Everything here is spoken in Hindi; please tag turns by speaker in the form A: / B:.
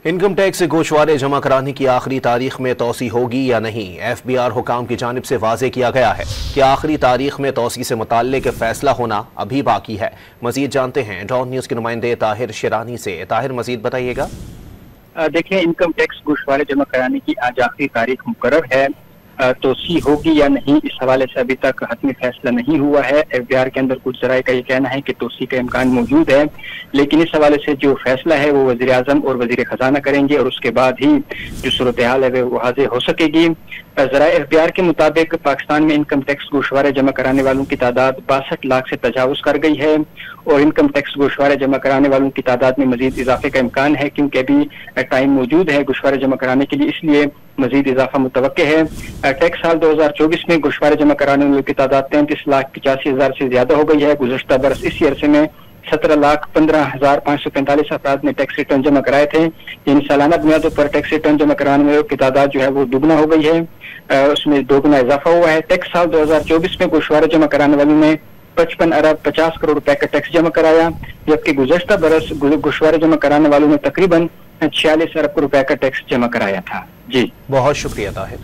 A: इनकम टैक्स गोशवारे जमा कराने की आखिरी तारीख में तोसी होगी या नहीं, FBR हुकाम की जानिब से वाजे किया गया है कि आखिरी तारीख में तोसी से मुताल्लिक फैसला होना अभी बाकी है। मजीद जानते हैं डॉन न्यूज के नुमाइंदे ताहिर शिरानी से। ताहिर, मजीद बताइएगा।
B: देखिए, इनकम टैक्स गोशवारे जमा कराने की आज आखिरी तारीख मुकर्रर है। तोसी होगी या नहीं, इस हवाले से अभी तक हतमी फैसला नहीं हुआ है। FBR के अंदर कुछ जराए का ये कहना है कि तोसी का इम्कान मौजूद है, लेकिन इस हवाले से जो फैसला है वो वज़ीर आज़म और वज़ीर खजाना करेंगे और उसके बाद ही जो सूरत हाल है वो वाज़ेह हो सकेगी। जराए FBR के मुताबिक पाकिस्तान में इनकम टैक्स गोशवारे जमा कराने वालों की तादाद 62 लाख से तजावुज कर गई है और इनकम टैक्स गोशवारे जमा कराने वालों की तादाद में मजीद इजाफे का इम्कान है, क्योंकि अभी टाइम मौजूद है गोशवारे जमा कराने के लिए, इसलिए मजीद इजाफा मुतवक्के है। टैक्स साल 2024 में गोशवारे जमा कराने वालों की तादाद 33,85,000 से ज्यादा हो गई है। गुज़श्ता बरस इसी अरसे में 17,15,545 अफराद ने टैक्स रिटर्न जमा कराए थे। इन सालाना बुनियादों पर टैक्स रिटर्न जमा कराने वालों की तादाद जो है वो दुगना हो गई है, उसमें दोगुना इजाफा हुआ है। टैक्स साल 2024 में गोशवारे जमा कराने वालों ने 55 अरब 50 करोड़ रुपए का टैक्स जमा कराया, जबकि गुज़श्ता बरस गोशवारे जमा कराने वालों ने तकरीबन 46 अरब रुपए का टैक्स जमा कराया था। जी,
A: बहुत शुक्रिया ताहिर।